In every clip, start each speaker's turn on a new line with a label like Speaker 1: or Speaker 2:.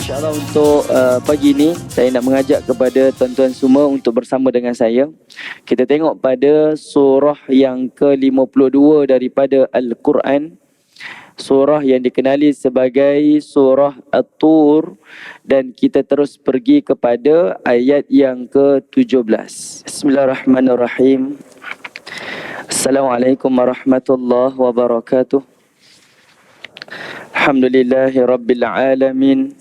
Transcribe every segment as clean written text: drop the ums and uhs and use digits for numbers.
Speaker 1: InsyaAllah untuk pagi ini saya nak mengajak kepada tuan-tuan semua untuk bersama dengan saya. Kita tengok pada surah yang ke-52 daripada Al-Quran. Surah yang dikenali sebagai surah At-Tur, dan kita terus pergi kepada ayat yang ke-17. Bismillahirrahmanirrahim. Assalamualaikum warahmatullahi wabarakatuh. Alhamdulillahi rabbil alamin.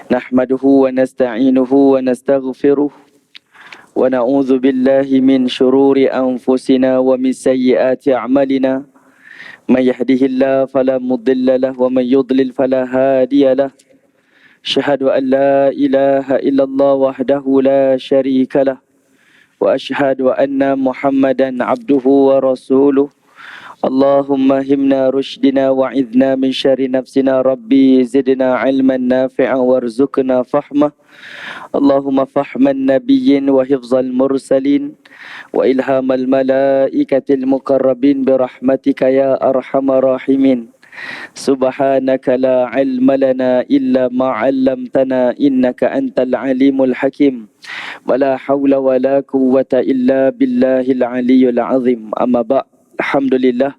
Speaker 1: Nahmaduhu wa nasta'inuhu wa nastaghfiruh wa na'udzu billahi min syururi anfusina wa min sayyiati a'malina. May yahdihillahu fala mudilla lahu wa may yudlil fala hadiya lahu. Asyhadu an la ilaha illallah wahdahu la syarika lahu wa asyhadu anna Muhammadan abduhu wa rasuluh. Allahumma himna rushdina wa idna min syari nafsina rabbi zidna ilman nafi'an warzuqna fahmah. Allahumma fahman nabiyyin wa hifzal mursalin wa ilhamal malaikatil muqarrabin birahmatika ya arhamar rahimin. Subhanaka la ilma lana illa ma 'allamtana innaka antal alimul hakim. Wala haula wala quwwata illa billahil aliyyil azim. Amma ba'. Alhamdulillah,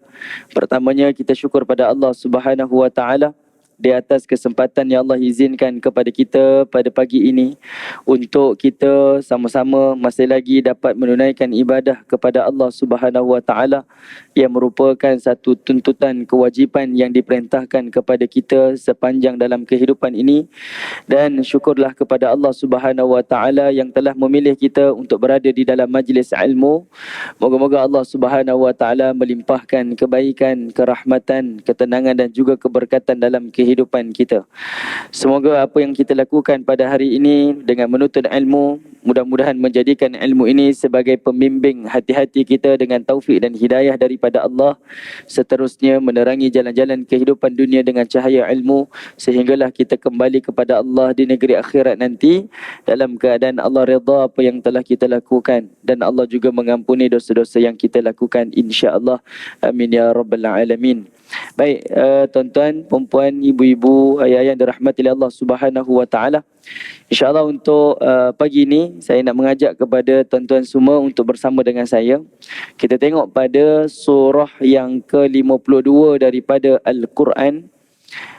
Speaker 1: pertamanya kita syukur pada Allah Subhanahu wa taala di atas kesempatan yang Allah izinkan kepada kita pada pagi ini untuk kita sama-sama masih lagi dapat menunaikan ibadah kepada Allah Subhanahu wa taala yang merupakan satu tuntutan kewajipan yang diperintahkan kepada kita sepanjang dalam kehidupan ini. Dan syukurlah kepada Allah Subhanahu wa taala yang telah memilih kita untuk berada di dalam majlis ilmu. Moga-moga Allah Subhanahu wa taala melimpahkan kebaikan, kerahmatan, ketenangan dan juga keberkatan dalam kehidupan kita. Semoga apa yang kita lakukan pada hari ini dengan menuntut ilmu, mudah-mudahan menjadikan ilmu ini sebagai pembimbing hati-hati kita dengan taufik dan hidayah daripada Allah. Seterusnya menerangi jalan-jalan kehidupan dunia dengan cahaya ilmu, sehinggalah kita kembali kepada Allah di negeri akhirat nanti dalam keadaan Allah redha apa yang telah kita lakukan, dan Allah juga mengampuni dosa-dosa yang kita lakukan, insya-Allah. Amin ya rabbal alamin. Baik, tuan-tuan, perempuan, ibu-ibu, ayah-ayah yang dirahmati oleh Allah Subhanahu wa taala. InsyaAllah untuk pagi ini saya nak mengajak kepada tuan-tuan semua untuk bersama dengan saya. Kita tengok pada surah yang ke-52 daripada Al-Quran.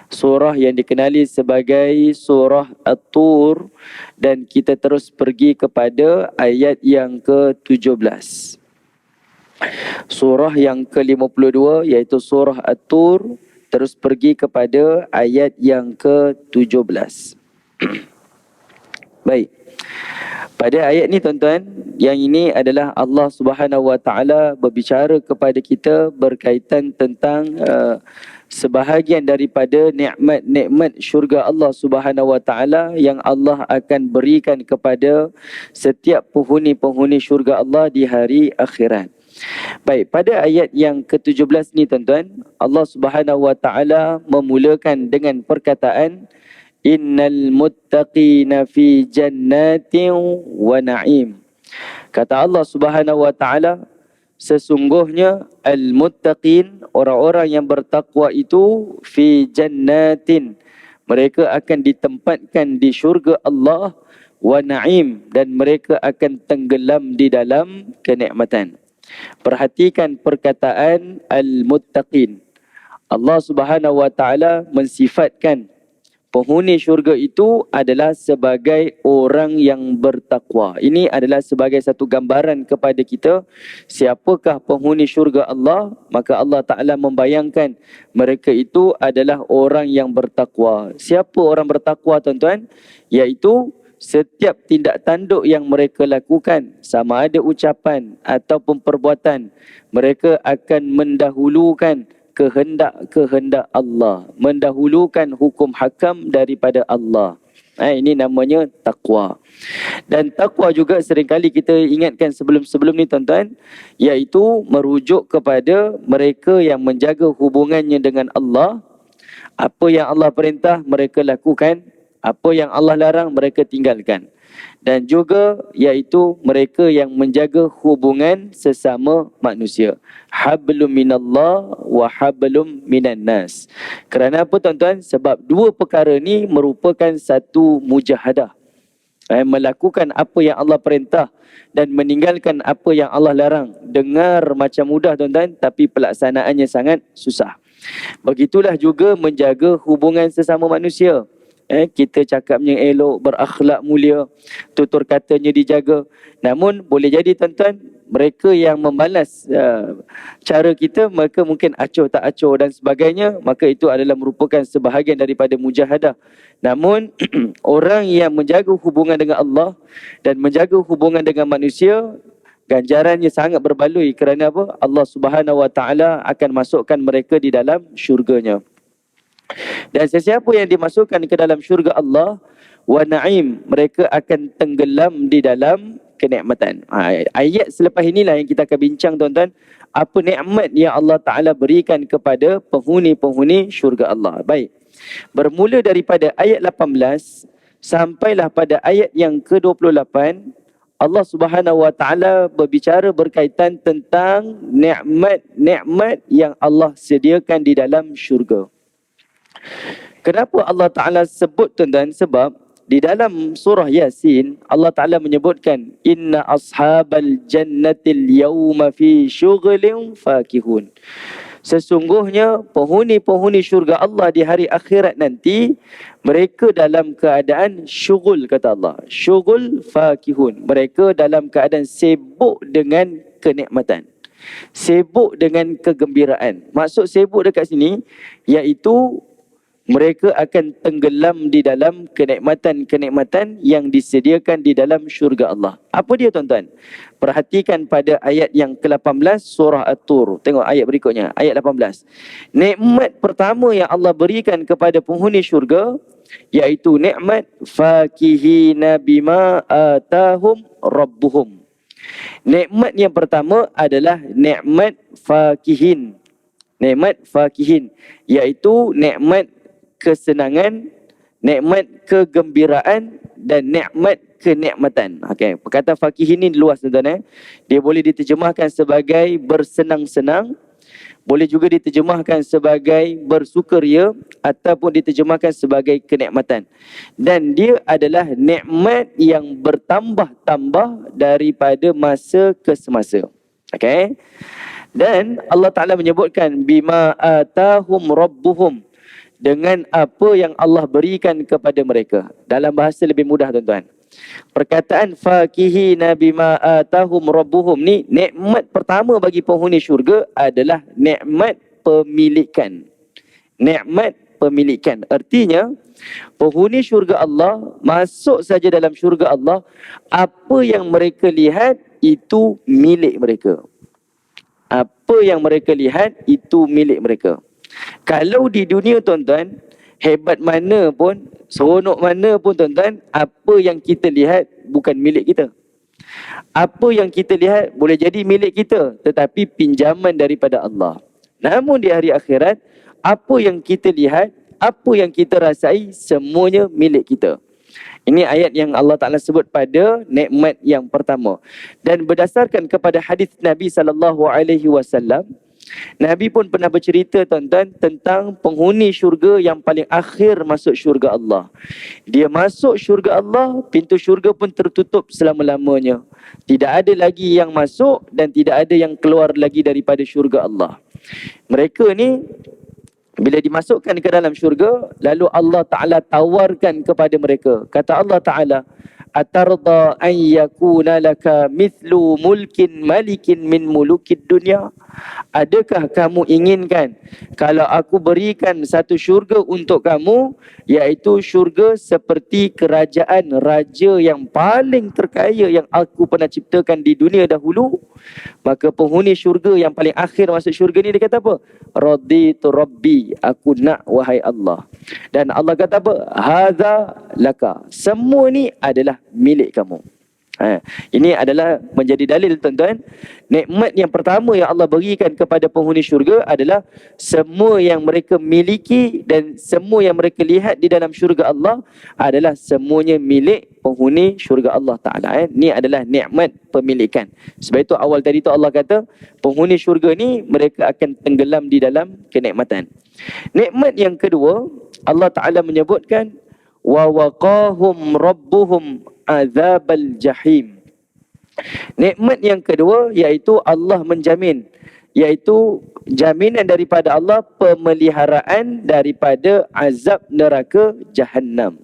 Speaker 1: Surah yang dikenali sebagai surah At-Tur, dan kita terus pergi kepada ayat yang ke-17. Surah yang ke-52 iaitu surah At-Tur, terus pergi kepada ayat yang ke-17. Baik. Pada ayat ni tuan-tuan, yang ini adalah Allah Subhanahu wa taala berbicara kepada kita berkaitan tentang sebahagian daripada nikmat-nikmat syurga Allah Subhanahu wa taala yang Allah akan berikan kepada setiap penghuni-penghuni syurga Allah di hari akhirat. Baik, pada ayat yang ke-17 ni tuan-tuan, Allah Subhanahu wa taala memulakan dengan perkataan innal muttaqina fi jannatin wa na'im. Kata Allah Subhanahu wa taala, sesungguhnya al-muttaqin, orang-orang yang bertakwa itu, fi jannatin, mereka akan ditempatkan di syurga Allah, wa na'im, dan mereka akan tenggelam di dalam kenikmatan. Perhatikan perkataan al-muttaqin. Allah Subhanahu wa taala mensifatkan penghuni syurga itu adalah sebagai orang yang bertakwa. Ini adalah sebagai satu gambaran kepada kita siapakah penghuni syurga Allah. Maka Allah Ta'ala membayangkan mereka itu adalah orang yang bertakwa. Siapa orang bertakwa tuan-tuan? Iaitu setiap tindak tanduk yang mereka lakukan, sama ada ucapan ataupun perbuatan, mereka akan mendahulukan kehendak-kehendak Allah, mendahulukan hukum hakam daripada Allah. Ini namanya takwa. Dan takwa juga seringkali kita ingatkan sebelum ni tuan-tuan, iaitu merujuk kepada mereka yang menjaga hubungannya dengan Allah. Apa yang Allah perintah mereka lakukan, Apa yang Allah larang mereka tinggalkan. Dan juga iaitu mereka yang menjaga hubungan sesama manusia. Hablum minallah wa hablum minan nas. Kerana apa tuan-tuan? Sebab dua perkara ni merupakan satu mujahadah. Melakukan apa yang Allah perintah dan meninggalkan apa yang Allah larang. Dengar macam mudah tuan-tuan, tapi pelaksanaannya sangat susah. Begitulah juga menjaga hubungan sesama manusia. Kita cakapnya elok, berakhlak mulia, tutur katanya dijaga. Namun boleh jadi tuan-tuan, mereka yang membalas cara kita, mereka mungkin acuh tak acuh dan sebagainya, maka itu adalah merupakan sebahagian daripada mujahadah. Namun orang yang menjaga hubungan dengan Allah dan menjaga hubungan dengan manusia, ganjarannya sangat berbaloi. Kerana apa? Allah Subhanahu Wa Taala akan masukkan mereka di dalam syurganya. Dan sesiapa yang dimasukkan ke dalam syurga Allah, wa na'im, mereka akan tenggelam di dalam kenikmatan. Ayat selepas inilah yang kita akan bincang tuan-tuan, apa nikmat yang Allah Ta'ala berikan kepada penghuni-penghuni syurga Allah. Baik, bermula daripada ayat 18 sampailah pada ayat yang ke-28, Allah Subhanahu Wa Taala berbicara berkaitan tentang nikmat-nikmat yang Allah sediakan di dalam syurga. Kenapa Allah Ta'ala sebut tuan-tuan? Sebab di dalam surah Yasin, Allah Ta'ala menyebutkan, Inna ashabal jannatil yawma fi syughlin fakihun. Sesungguhnya penghuni-penghuni syurga Allah di hari akhirat nanti, mereka dalam keadaan syughul, kata Allah. Syughul fakihun. Mereka dalam keadaan sibuk dengan kenikmatan. Sibuk dengan kegembiraan. Maksud sibuk dekat sini, iaitu mereka akan tenggelam di dalam kenikmatan-kenikmatan yang disediakan di dalam syurga Allah. Apa dia tuan-tuan? Perhatikan pada ayat yang ke-18 surah At-Tur. Tengok ayat berikutnya, ayat 18. Nikmat pertama yang Allah berikan kepada penghuni syurga, iaitu nikmat fakihina bima atahum rabbuhum. Nikmat yang pertama adalah nikmat fakihin. Nikmat fakihin, iaitu nikmat kesenangan, nikmat kegembiraan dan nikmat kenikmatan. Okey, perkataan fakih ini luas tuan-tuan. Dia boleh diterjemahkan sebagai bersenang-senang, boleh juga diterjemahkan sebagai bersukaria ataupun diterjemahkan sebagai kenikmatan. Dan dia adalah nikmat yang bertambah-tambah daripada masa ke semasa. Okey. Dan Allah Ta'ala menyebutkan bima atahum rabbuhum, dengan apa yang Allah berikan kepada mereka. Dalam bahasa lebih mudah tuan-tuan, perkataan fakihina bima atahum rabbuhum ni, nikmat pertama bagi penghuni syurga adalah nikmat pemilikan. Nikmat pemilikan. Artinya, penghuni syurga Allah masuk saja dalam syurga Allah, apa yang mereka lihat itu milik mereka. Apa yang mereka lihat itu milik mereka. Kalau di dunia tuan-tuan, hebat mana pun, seronok mana pun tuan-tuan, apa yang kita lihat bukan milik kita. Apa yang kita lihat boleh jadi milik kita, tetapi pinjaman daripada Allah. Namun di hari akhirat, apa yang kita lihat, apa yang kita rasai, semuanya milik kita. Ini ayat yang Allah Ta'ala sebut pada nikmat yang pertama. Dan berdasarkan kepada hadis Nabi SAW, Nabi pun pernah bercerita tuan-tuan tentang penghuni syurga yang paling akhir masuk syurga Allah. Dia masuk syurga Allah, pintu syurga pun tertutup selama-lamanya. Tidak ada lagi yang masuk dan tidak ada yang keluar lagi daripada syurga Allah. Mereka ni bila dimasukkan ke dalam syurga, lalu Allah Ta'ala tawarkan kepada mereka. Kata Allah Ta'ala, Atarda an yakuna laka mithlu mulkin malikin min mulukid dunya. Adakah kamu inginkan kalau aku berikan satu syurga untuk kamu, iaitu syurga seperti kerajaan raja yang paling terkaya yang aku pernah ciptakan di dunia dahulu? Maka penghuni syurga yang paling akhir masuk syurga ni, dia kata apa? Raditu Rabbi, aku nak wahai Allah. Dan Allah kata apa? Hadza laka, semua ni adalah milik kamu. Ini adalah menjadi dalil tuan-tuan. Nikmat yang pertama yang Allah berikan kepada penghuni syurga adalah semua yang mereka miliki dan semua yang mereka lihat di dalam syurga Allah adalah semuanya milik penghuni syurga Allah Ta'ala. Ini adalah nikmat pemilikan. Sebab itu awal tadi tu Allah kata penghuni syurga ni mereka akan tenggelam di dalam kenikmatan. Nikmat yang kedua, Allah Ta'ala menyebutkan wa waqahum rabbuhum azabal jahim. Nikmat yang kedua iaitu Allah menjamin, iaitu jaminan daripada Allah pemeliharaan daripada azab neraka Jahannam.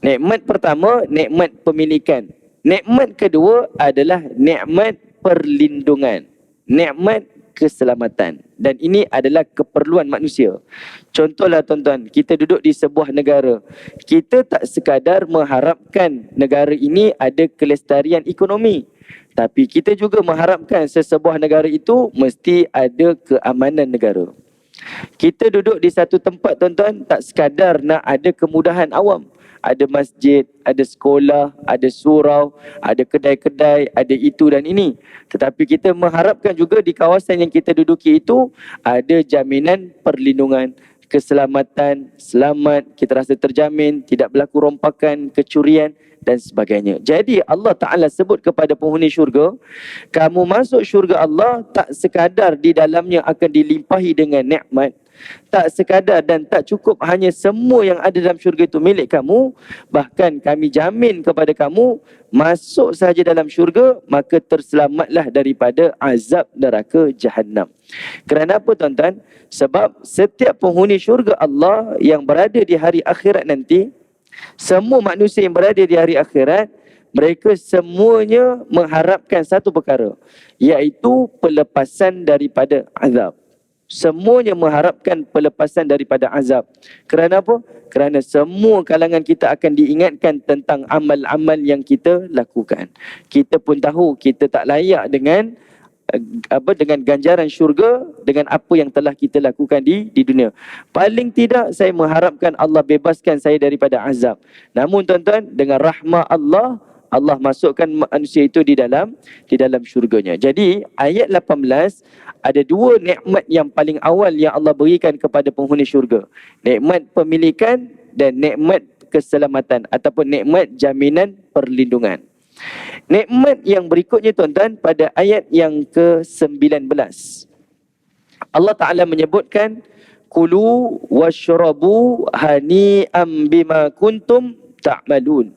Speaker 1: Nikmat pertama, nikmat pemilikan. Nikmat kedua adalah nikmat perlindungan, nikmat keselamatan. Dan ini adalah keperluan manusia. Contohlah tuan-tuan, kita duduk di sebuah negara. Kita tak sekadar mengharapkan negara ini ada kelestarian ekonomi, tapi kita juga mengharapkan sesebuah negara itu mesti ada keamanan negara. Kita duduk di satu tempat tuan-tuan, tak sekadar nak ada kemudahan awam. Ada masjid, ada sekolah, ada surau, ada kedai-kedai, ada itu dan ini. Tetapi kita mengharapkan juga di kawasan yang kita duduki itu ada jaminan perlindungan, keselamatan, selamat, kita rasa terjamin, tidak berlaku rompakan, kecurian dan sebagainya. Jadi Allah Ta'ala sebut kepada penghuni syurga, kamu masuk syurga Allah tak sekadar di dalamnya akan dilimpahi dengan nikmat, tak sekadar dan tak cukup hanya semua yang ada dalam syurga itu milik kamu, bahkan kami jamin kepada kamu masuk sahaja dalam syurga maka terselamatlah daripada azab neraka Jahannam. Kerana apa tuan-tuan? Sebab setiap penghuni syurga Allah yang berada di hari akhirat nanti, semua manusia yang berada di hari akhirat, mereka semuanya mengharapkan satu perkara, iaitu pelepasan daripada azab. Semuanya mengharapkan pelepasan daripada azab. Kerana apa? Kerana semua kalangan kita akan diingatkan tentang amal-amal yang kita lakukan. Kita pun tahu kita tak layak dengan dengan ganjaran syurga dengan apa yang telah kita lakukan di dunia. Paling tidak saya mengharapkan Allah bebaskan saya daripada azab. Namun tuan-tuan, dengan rahmat Allah, Allah masukkan manusia itu di dalam syurganya. Jadi ayat 18 ada dua nikmat yang paling awal yang Allah berikan kepada penghuni syurga. Nikmat pemilikan dan nikmat keselamatan ataupun nikmat jaminan perlindungan. Nikmat yang berikutnya tuan-tuan pada ayat yang ke-19. Allah Ta'ala menyebutkan kulu washrabu hani'am bima kuntum ta'malun.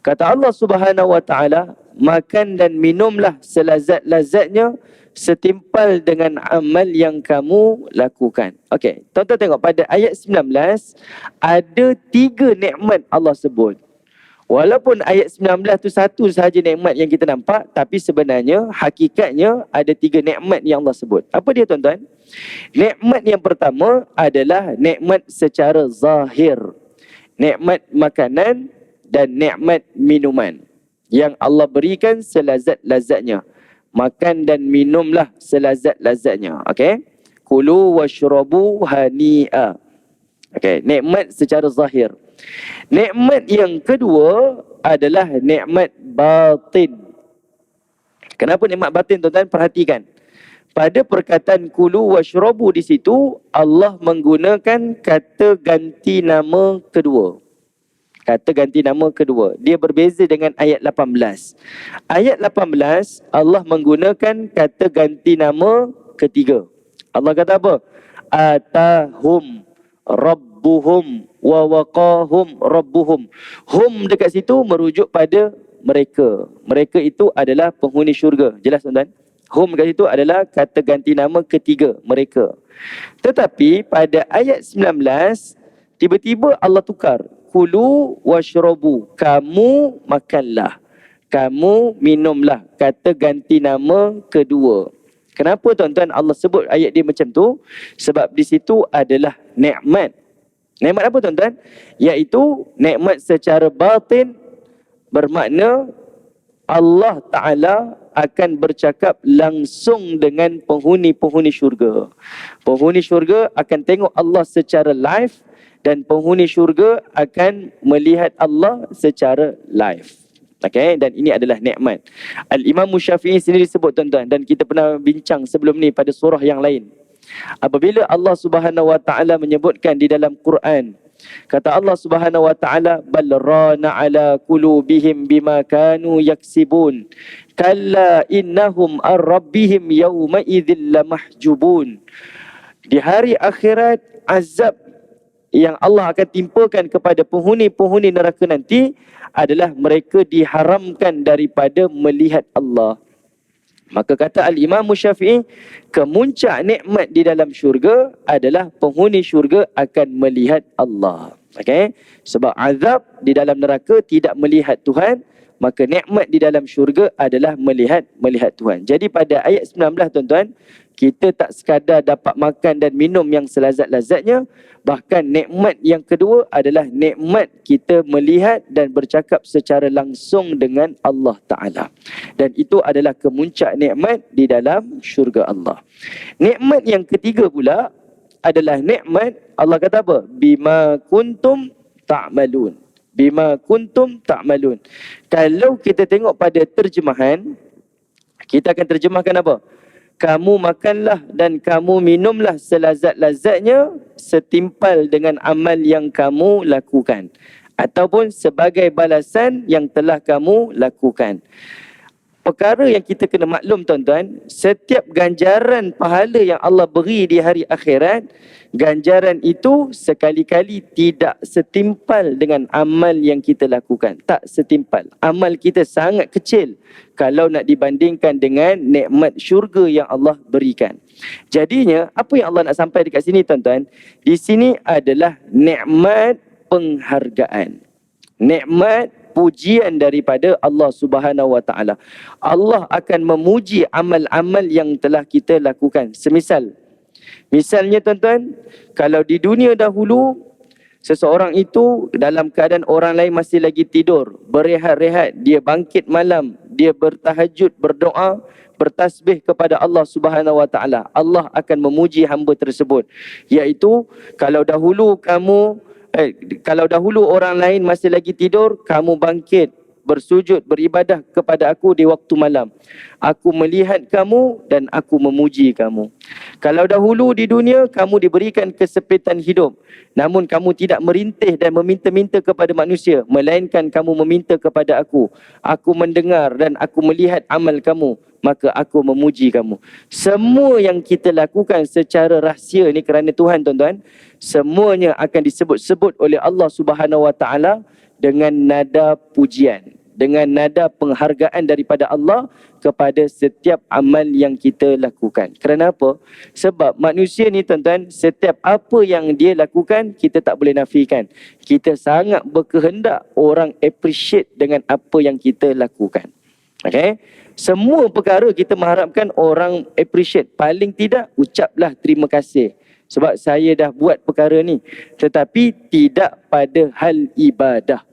Speaker 1: Kata Allah Subhanahu wa Ta'ala, makan dan minumlah selazat-lazatnya setimpal dengan amal yang kamu lakukan. Okey, tuan-tuan tengok pada ayat 19 ada 3 nikmat Allah sebut. Walaupun ayat 19 tu satu sahaja nikmat yang kita nampak, tapi sebenarnya hakikatnya ada 3 nikmat yang Allah sebut. Apa dia tuan-tuan? Nikmat yang pertama adalah nikmat secara zahir. Nikmat makanan dan nikmat minuman yang Allah berikan selazat-lazatnya. Makan dan minumlah selazat-lazatnya. Okey? Kulu washrabu hani'a. Okey, nikmat secara zahir. Nikmat yang kedua adalah nikmat batin. Kenapa nikmat batin tuan-tuan? Perhatikan. Pada perkataan kulu washrabu di situ Allah menggunakan kata ganti nama kedua. Kata ganti nama kedua. Dia berbeza dengan ayat 18. Ayat 18, Allah menggunakan kata ganti nama ketiga. Allah kata apa? Atahum rabbuhum wa waqahum rabbuhum. Hum dekat situ merujuk pada mereka. Mereka itu adalah penghuni syurga. Jelas tuan-tuan? Hum dekat situ adalah kata ganti nama ketiga, mereka. Tetapi pada ayat 19, tiba-tiba Allah tukar. Kulu washrabu, kamu makanlah, kamu minumlah. Kata ganti nama kedua. Kenapa tuan-tuan Allah sebut ayat dia macam tu? Sebab di situ adalah nikmat. Nikmat apa tuan-tuan? Iaitu nikmat secara batin, bermakna Allah Ta'ala akan bercakap langsung dengan penghuni-penghuni syurga. Penghuni syurga akan tengok Allah secara live dan penghuni syurga akan melihat Allah secara live. Okay, dan ini adalah nikmat. Al-Imam Syafi'i sendiri sebut tuan-tuan, dan kita pernah bincang sebelum ni pada surah yang lain. Apabila Allah Subhanahu wa taala menyebutkan di dalam Quran, kata Allah Subhanahu wa taala, bal rana ala qulubihim bima kanu yaksibun kalla innahum ar-rabbihim yawma idzil lamahjubun. Di hari akhirat, azab yang Allah akan timpakan kepada penghuni-penghuni neraka nanti adalah mereka diharamkan daripada melihat Allah. Maka kata Al-Imam Syafi'i, kemuncak nikmat di dalam syurga adalah penghuni syurga akan melihat Allah. Okay? Sebab azab di dalam neraka tidak melihat Tuhan, maka nikmat di dalam syurga adalah melihat Tuhan. Jadi pada ayat 19 tuan-tuan, kita tak sekadar dapat makan dan minum yang selazat-lazatnya, bahkan nikmat yang kedua adalah nikmat kita melihat dan bercakap secara langsung dengan Allah Ta'ala. Dan itu adalah kemuncak nikmat di dalam syurga Allah. Nikmat yang ketiga pula adalah nikmat, Allah kata apa? Bima kuntum ta'malun. Bima kuntum ta'malun. Kalau kita tengok pada terjemahan, kita akan terjemahkan apa? Kamu makanlah dan kamu minumlah selazat-lazatnya setimpal dengan amal yang kamu lakukan, ataupun sebagai balasan yang telah kamu lakukan. Perkara yang kita kena maklum tuan-tuan, setiap ganjaran pahala yang Allah beri di hari akhirat, ganjaran itu sekali-kali tidak setimpal dengan amal yang kita lakukan. Tak setimpal. Amal kita sangat kecil kalau nak dibandingkan dengan nikmat syurga yang Allah berikan. Jadinya, apa yang Allah nak sampai dekat sini tuan-tuan? Di sini adalah nikmat penghargaan. Nikmat pujian daripada Allah Subhanahu wa taala. Allah akan memuji amal-amal yang telah kita lakukan. Misalnya tuan-tuan, kalau di dunia dahulu seseorang itu dalam keadaan orang lain masih lagi tidur, berehat-rehat, dia bangkit malam, dia bertahajud, berdoa, bertasbih kepada Allah Subhanahu wa taala. Allah akan memuji hamba tersebut. Iaitu kalau dahulu orang lain masih lagi tidur, kamu bangkit, bersujud, beribadah kepada aku di waktu malam. Aku melihat kamu dan aku memuji kamu. Kalau dahulu di dunia kamu diberikan kesempitan hidup, namun kamu tidak merintih dan meminta-minta kepada manusia, melainkan kamu meminta kepada aku. Aku mendengar dan aku melihat amal kamu, maka aku memuji kamu. Semua yang kita lakukan secara rahsia ni kerana Tuhan tuan-tuan, semuanya akan disebut-sebut oleh Allah Subhanahu wa taala dengan nada pujian, dengan nada penghargaan daripada Allah kepada setiap amal yang kita lakukan. Kerana apa? Sebab manusia ni tuan-tuan, setiap apa yang dia lakukan, kita tak boleh nafikan. Kita sangat berkehendak orang appreciate dengan apa yang kita lakukan. Okay? Semua perkara kita mengharapkan orang appreciate. Paling tidak, ucaplah terima kasih sebab saya dah buat perkara ni. Tetapi tidak pada hal ibadah.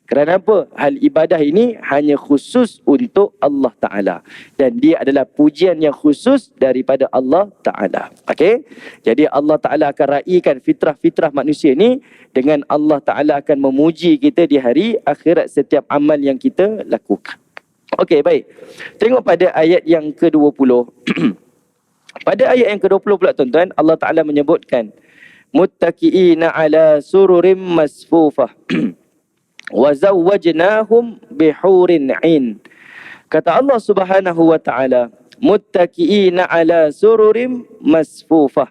Speaker 1: Kerana apa? Hal ibadah ini hanya khusus untuk Allah Ta'ala. Dan dia adalah pujian yang khusus daripada Allah Ta'ala. Okey? Jadi Allah Ta'ala akan raikan fitrah-fitrah manusia ni dengan Allah Ta'ala akan memuji kita di hari akhirat setiap amal yang kita lakukan. Okey, baik. Tengok pada ayat yang ke-20. Pada ayat yang ke-20 pula tuan-tuan, Allah Ta'ala menyebutkan muttaqiina ala sururim masfufah wa zawwajnahum bihurin 'ain. Kata Allah Subhanahu wa taala, muttaqiina ala sururim masfufah.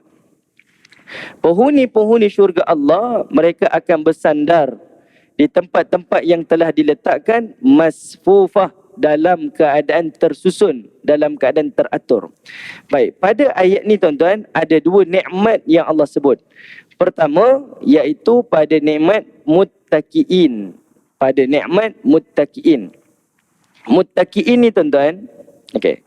Speaker 1: Penghuni-penghuni syurga Allah, mereka akan bersandar di tempat-tempat yang telah diletakkan masfufah, dalam keadaan tersusun, dalam keadaan teratur. Baik, pada ayat ni tuan-tuan, ada dua nikmat yang Allah sebut. Pertama, iaitu pada nikmat muttaqiin. Pada nikmat muttaqiin. Muttaqiin ni tuan-tuan, okey.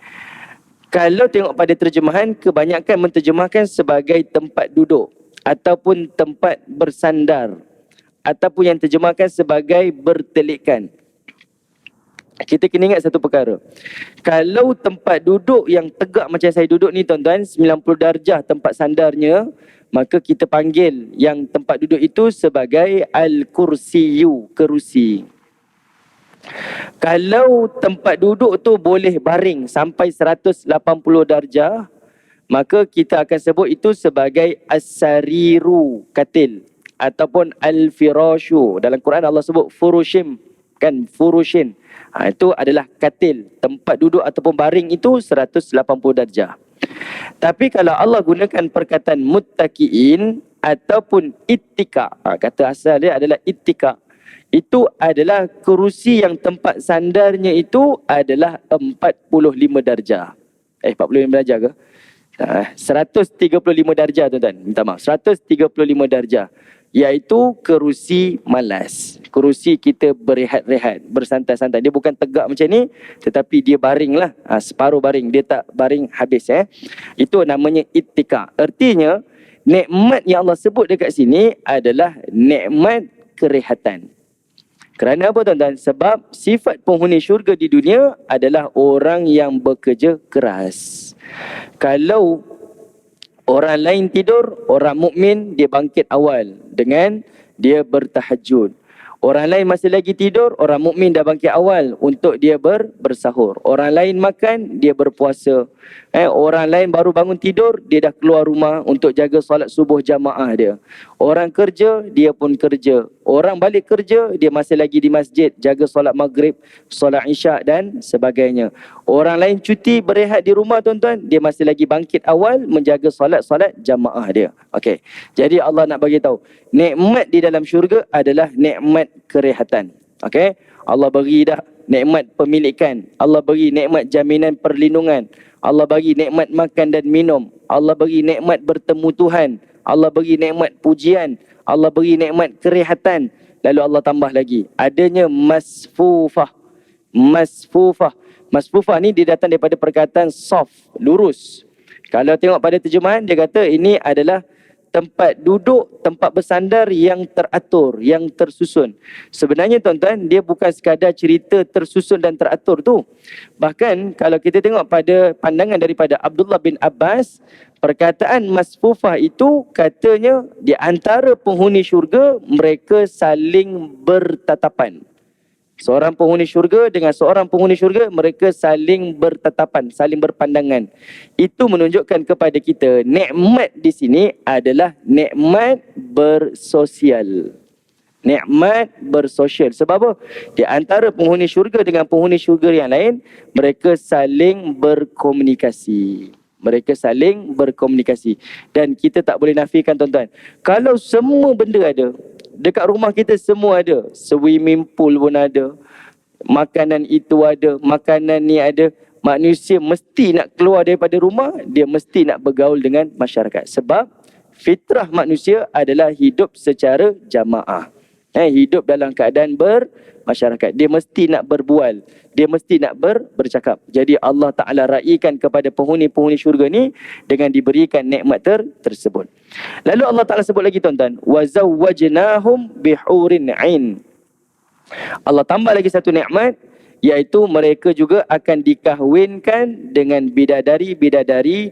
Speaker 1: Kalau tengok pada terjemahan, kebanyakan menterjemahkan sebagai tempat duduk ataupun tempat bersandar, ataupun yang terjemahkan sebagai bertelikan. Kita kena ingat satu perkara. Kalau tempat duduk yang tegak macam saya duduk ni tuan-tuan, 90 darjah tempat sandarnya, maka kita panggil yang tempat duduk itu sebagai al-kursiyu, kerusi. Kalau tempat duduk tu boleh baring sampai 180 darjah, maka kita akan sebut itu sebagai as-sariru, katil, ataupun al-firashu. Dalam Quran Allah sebut furushim, kan, furushin. Itu adalah katil, tempat duduk ataupun baring itu 180 darjah. Tapi kalau Allah gunakan perkataan muttaqiin ataupun ittika, kata asal dia adalah ittika, itu adalah kerusi yang tempat sandarnya itu adalah 45 darjah. 45 darjah ke? 135 darjah tuan-tuan. Minta maaf. 135 darjah. Iaitu kerusi malas. Kerusi kita berehat-rehat, bersantai-santai. Dia bukan tegak macam ni, tetapi dia baring lah. Separuh baring. Dia tak baring habis. Itu namanya ittika. Artinya, nikmat yang Allah sebut dekat sini adalah nikmat kerehatan. Kerana apa tuan-tuan? Sebab sifat penghuni syurga di dunia adalah orang yang bekerja keras. Kalau orang lain tidur, orang mukmin dia bangkit awal dengan dia bertahajud. Orang lain masih lagi tidur, orang mukmin dah bangkit awal untuk dia bersahur. Orang lain makan, dia berpuasa. Orang lain baru bangun tidur, dia dah keluar rumah untuk jaga solat subuh jamaah dia. Orang kerja, dia pun kerja. Orang balik kerja, dia masih lagi di masjid, jaga solat maghrib, solat isyak dan sebagainya. Orang lain cuti berehat di rumah tuan-tuan, dia masih lagi bangkit awal menjaga solat-solat jamaah dia. Okey. Jadi Allah nak bagi tahu, nikmat di dalam syurga adalah nikmat kerehatan. Okey? Allah bagi dah nikmat pemilikan, Allah bagi nikmat jaminan perlindungan, Allah bagi nikmat makan dan minum, Allah bagi nikmat bertemu Tuhan, Allah bagi nikmat pujian, Allah beri nikmat kerehatan. Lalu Allah tambah lagi, adanya masfufah. Masfufah. Masfufah ni dia datang daripada perkataan soft, lurus. Kalau tengok pada terjemahan, dia kata ini adalah tempat duduk, tempat bersandar yang teratur, yang tersusun. Sebenarnya tuan-tuan, dia bukan sekadar cerita tersusun dan teratur tu. Bahkan kalau kita tengok pada pandangan daripada Abdullah bin Abbas, perkataan masfufah itu katanya di antara penghuni syurga mereka saling bertatapan. Seorang penghuni syurga dengan seorang penghuni syurga, mereka saling bertatapan, saling berpandangan. Itu menunjukkan kepada kita nikmat di sini adalah nikmat bersosial. Nikmat bersosial. Sebab apa? Di antara penghuni syurga dengan penghuni syurga yang lain, mereka saling berkomunikasi. Mereka saling berkomunikasi. Dan kita tak boleh nafikan tuan-tuan, kalau semua benda ada, dekat rumah kita semua ada, swimming pool pun ada, makanan itu ada, makanan ni ada, manusia mesti nak keluar daripada rumah, dia mesti nak bergaul dengan masyarakat. Sebab fitrah manusia adalah hidup secara jamaah. Hidup dalam keadaan bermasyarakat. Dia mesti nak berbual, dia mesti nak bercakap. Jadi Allah Ta'ala raikan kepada penghuni-penghuni syurga ni dengan diberikan nikmat tersebut. Lalu Allah Ta'ala sebut lagi tuan-tuan, وَزَوَّجْنَاهُمْ بِحُورٍ عِينٍ. Allah tambah lagi satu nikmat, iaitu mereka juga akan dikahwinkan dengan bidadari-bidadari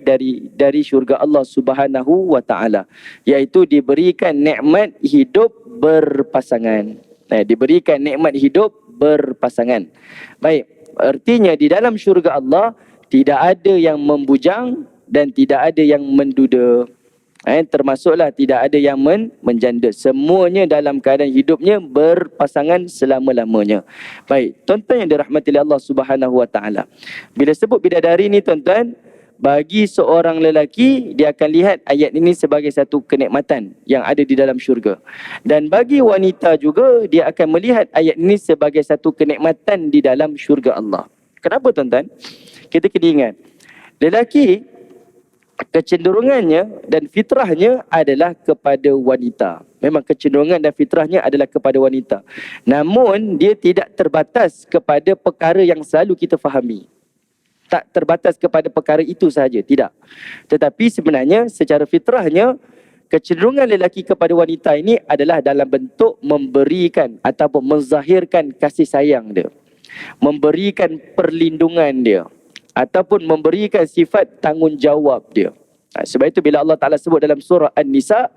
Speaker 1: dari syurga Allah Subhanahu wa Ta'ala, iaitu diberikan nikmat hidup berpasangan. Diberikan nikmat hidup berpasangan. Baik, artinya di dalam syurga Allah tidak ada yang membujang dan tidak ada yang menduda. Termasuklah tidak ada yang menjanda. Semuanya dalam keadaan hidupnya berpasangan selama-lamanya. Baik, tuan-tuan yang dirahmati Allah Subhanahu wa Ta'ala, bila sebut bidadari ni tuan-tuan, bagi seorang lelaki, dia akan lihat ayat ini sebagai satu kenikmatan yang ada di dalam syurga. Dan bagi wanita juga, dia akan melihat ayat ini sebagai satu kenikmatan di dalam syurga Allah. Kenapa tuan-tuan? Kita kena ingat, lelaki kecenderungannya dan fitrahnya adalah kepada wanita. Memang kecenderungan dan fitrahnya adalah kepada wanita. Namun dia tidak terbatas kepada perkara yang selalu kita fahami. Tak terbatas kepada perkara itu sahaja, tidak. Tetapi sebenarnya secara fitrahnya, kecenderungan lelaki kepada wanita ini adalah dalam bentuk memberikan ataupun menzahirkan kasih sayang dia, memberikan perlindungan dia, ataupun memberikan sifat tanggungjawab dia. Sebab itu bila Allah Ta'ala sebut dalam surah An-Nisa,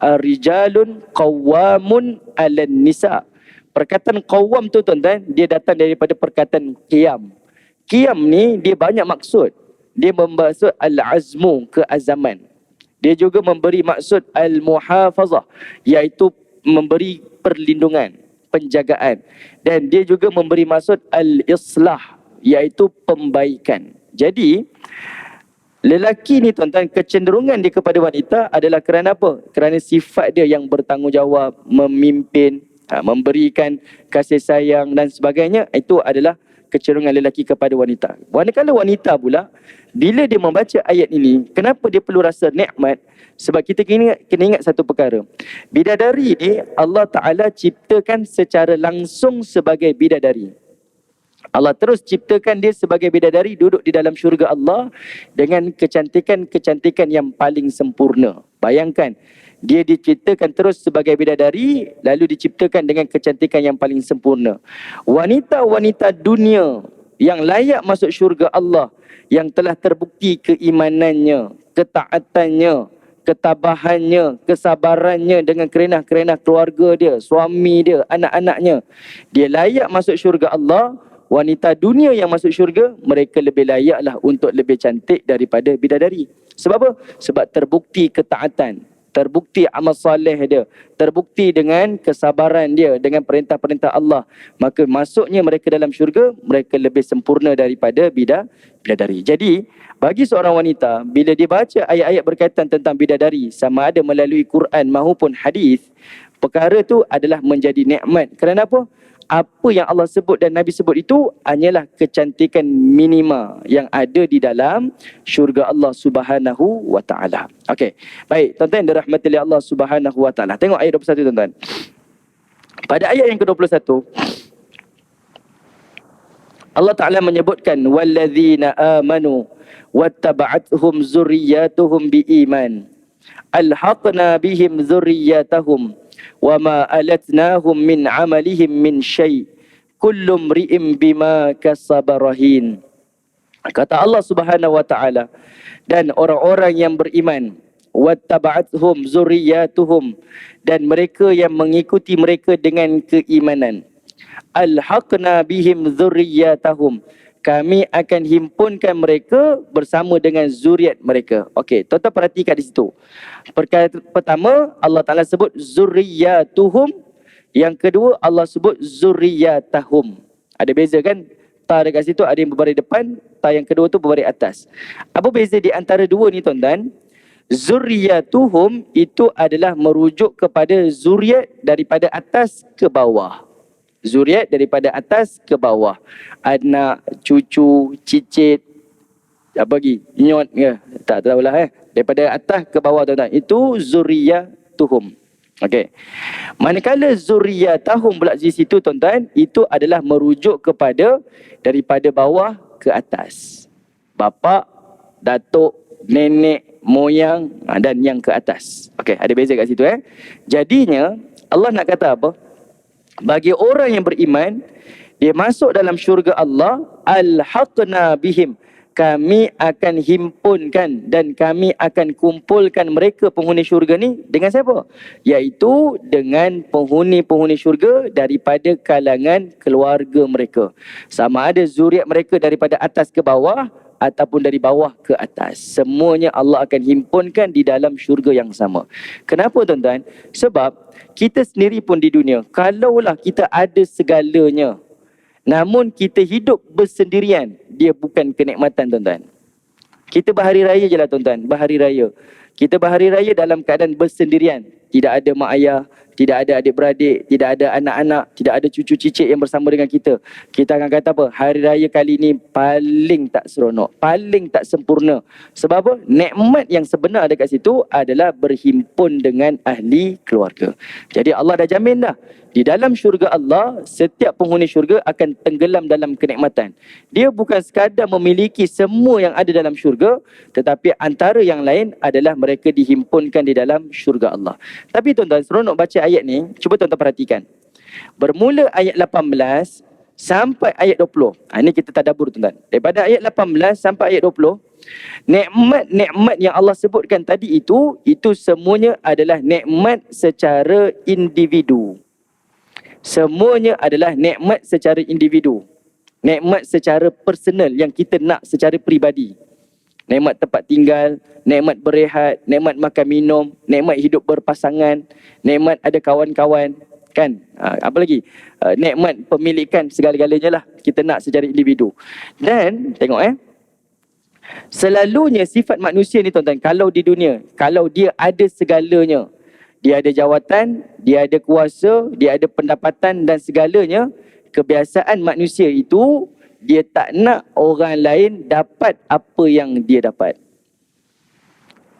Speaker 1: Ar-rijalun qawwamun 'alan nisa, Perkataan qawwam tu tuan-tuan, dia datang daripada perkataan qiyam. Qiyam ni dia banyak maksud. Dia memmaksud al-azmu, keazaman. Dia juga memberi maksud al-muhafazah, iaitu memberi perlindungan, penjagaan. Dan dia juga memberi maksud al-islah, iaitu pembaikan. Jadi lelaki ni tuan-tuan, kecenderungan dia kepada wanita adalah kerana apa? Kerana sifat dia yang bertanggungjawab, memimpin, memberikan kasih sayang dan sebagainya. Itu adalah kecenderungan lelaki kepada wanita. Manakala wanita pula, bila dia membaca ayat ini, kenapa dia perlu rasa nikmat? Sebab kita kena ingat satu perkara. Bidadari ni Allah Ta'ala ciptakan secara langsung sebagai bidadari. Allah terus ciptakan dia sebagai bidadari, duduk di dalam syurga Allah dengan kecantikan-kecantikan yang paling sempurna. Bayangkan, dia diciptakan terus sebagai bidadari, lalu diciptakan dengan kecantikan yang paling sempurna. Wanita-wanita dunia yang layak masuk syurga Allah, yang telah terbukti keimanannya, ketaatannya, ketabahannya, kesabarannya dengan kerenah-kerenah keluarga dia, suami dia, anak-anaknya, dia layak masuk syurga Allah. Wanita dunia yang masuk syurga, mereka lebih layaklah untuk lebih cantik daripada bidadari. Sebab apa? Sebab terbukti ketaatan, terbukti amal soleh dia, terbukti dengan kesabaran dia dengan perintah-perintah Allah. Maka masuknya mereka dalam syurga, mereka lebih sempurna daripada bidadari. Jadi bagi seorang wanita, bila dia baca ayat-ayat berkaitan tentang bidadari, sama ada melalui Quran maupun hadis, perkara tu adalah menjadi nikmat. Kerana apa? Apa yang Allah sebut dan Nabi sebut itu hanyalah kecantikan minima yang ada di dalam syurga Allah Subhanahu wa Ta'ala. Okey. Baik, tuan-tuan dirahmati oleh Allah Subhanahu wa Ta'ala. Tengok ayat 21 tuan-tuan. Pada ayat yang ke-21, Allah Ta'ala menyebutkan walladzina amanu wattaba'athum zurriyyatuhum biiman alhaqna bihim zurriyyatahum wama alatnahum min amalihim min syai' kullu mri'in bima kasaba rahin. Kata Allah Subhanahu wa Ta'ala, dan orang-orang yang beriman, wattaba'athum zurriyyatuhum, dan mereka yang mengikuti mereka dengan keimanan, alhaqna bihim zurriyyatahum, kami akan himpunkan mereka bersama dengan zuriat mereka. Okey, tuan-tuan perhatikan di situ. Perkara pertama, Allah Ta'ala sebut zurriyatuhum. Yang kedua, Allah sebut zurriyatahum. Ada beza kan? Ta dekat situ ada yang berbaris depan, ta yang kedua tu berbaris atas. Apa beza di antara dua ni tuan-tuan? Zurriyatuhum itu adalah merujuk kepada zuriat daripada atas ke bawah. Zuriat daripada atas ke bawah. Anak, cucu, cicit, apa lagi? Nyot ke? Tak tahulah Daripada atas ke bawah tuan-tuan. Itu zuriyatuhum. Okey. Manakala zuriyatahum pula di situ tuan-tuan, itu adalah merujuk kepada daripada bawah ke atas. Bapa, datuk, nenek, moyang dan yang ke atas. Okey, ada beza kat situ Jadinya Allah nak kata apa? Bagi orang yang beriman, dia masuk dalam syurga Allah, alhaqna bihim, kami akan himpunkan dan kami akan kumpulkan mereka penghuni syurga ni dengan siapa? Iaitu dengan penghuni-penghuni syurga daripada kalangan keluarga mereka. Sama ada zuriat mereka daripada atas ke bawah ataupun dari bawah ke atas. Semuanya Allah akan himpunkan di dalam syurga yang sama. Kenapa tuan-tuan? Sebab kita sendiri pun di dunia, kalaulah kita ada segalanya, namun kita hidup bersendirian, dia bukan kenikmatan tuan-tuan. Kita berhari raya je lah tuan-tuan, berhari raya. Kita berhari raya dalam keadaan bersendirian. Tidak ada mak ayah, tidak ada adik-beradik, tidak ada anak-anak, tidak ada cucu cicit yang bersama dengan kita. Kita akan kata apa? Hari raya kali ni paling tak seronok, paling tak sempurna. Sebab apa? Nikmat yang sebenar dekat situ adalah berhimpun dengan ahli keluarga. Jadi Allah dah jamin dah. Di dalam syurga Allah, setiap penghuni syurga akan tenggelam dalam kenikmatan. Dia bukan sekadar memiliki semua yang ada dalam syurga, tetapi antara yang lain adalah mereka dihimpunkan di dalam syurga Allah. Tapi tuan-tuan, seronok baca ayat ni, cuba tuan-tuan perhatikan. Bermula ayat 18 sampai ayat 20. Ini kita tadabbur tuan-tuan. Daripada ayat 18 sampai ayat 20, nikmat-nikmat yang Allah sebutkan tadi itu semuanya adalah nikmat secara individu. Semuanya adalah nikmat secara individu. Nikmat secara personal yang kita nak secara peribadi. Nikmat tempat tinggal, nikmat berehat, nikmat makan minum, nikmat hidup berpasangan, nikmat ada kawan-kawan, kan? Apa lagi? Nikmat pemilikan segala-galanya lah kita nak secara individu. Dan tengok selalunya sifat manusia ni tuan-tuan, kalau di dunia, kalau dia ada segalanya, dia ada jawatan, dia ada kuasa, dia ada pendapatan dan segalanya, kebiasaan manusia itu dia tak nak orang lain dapat apa yang dia dapat.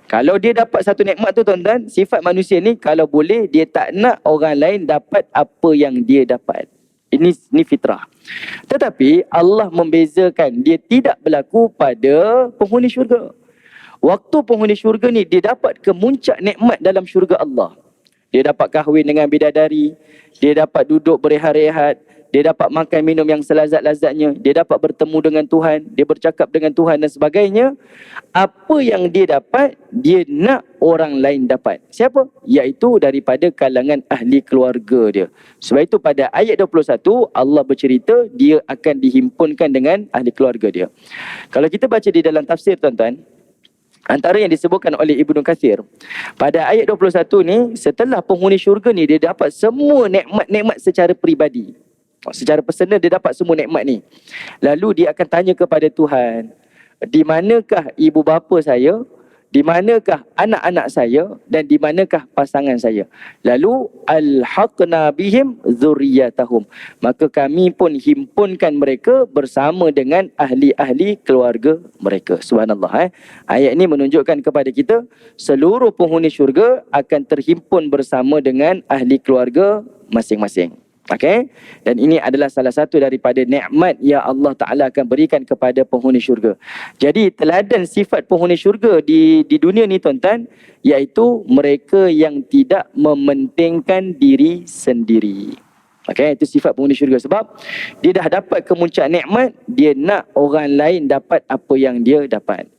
Speaker 1: Kalau dia dapat satu nikmat tu tuan-tuan, sifat manusia ni kalau boleh dia tak nak orang lain dapat apa yang dia dapat. Ini fitrah. Tetapi Allah membezakan, dia tidak berlaku pada penghuni syurga. Waktu penghuni syurga ni dia dapat kemuncak nikmat dalam syurga Allah. Dia dapat kahwin dengan bidadari, dia dapat duduk berehat-rehat, dia dapat makan minum yang selazat-lazatnya, dia dapat bertemu dengan Tuhan, dia bercakap dengan Tuhan dan sebagainya. Apa yang dia dapat, dia nak orang lain dapat. Siapa? Iaitu daripada kalangan ahli keluarga dia. Sebab itu pada ayat 21, Allah bercerita dia akan dihimpunkan dengan ahli keluarga dia. Kalau kita baca di dalam tafsir tuan-tuan, antara yang disebutkan oleh Ibnu Katsir, pada ayat 21 ni, setelah penghuni syurga ni, dia dapat semua nikmat-nikmat secara peribadi. Secara personal dia dapat semua nikmat ni. Lalu dia akan tanya kepada Tuhan, di manakah ibu bapa saya? Di manakah anak-anak saya? Dan di manakah pasangan saya? Lalu alhaqna bihim dzurriyyatahum. Maka kami pun himpunkan mereka bersama dengan ahli-ahli keluarga mereka. Subhanallah. Ayat ini menunjukkan kepada kita seluruh penghuni syurga akan terhimpun bersama dengan ahli keluarga masing-masing. Okey, dan ini adalah salah satu daripada nikmat yang Allah Ta'ala akan berikan kepada penghuni syurga. Jadi teladan sifat penghuni syurga di dunia ni tuan-tuan, iaitu mereka yang tidak mementingkan diri sendiri. Okey, itu sifat penghuni syurga. Sebab dia dah dapat kemuncak nikmat, dia nak orang lain dapat apa yang dia dapat.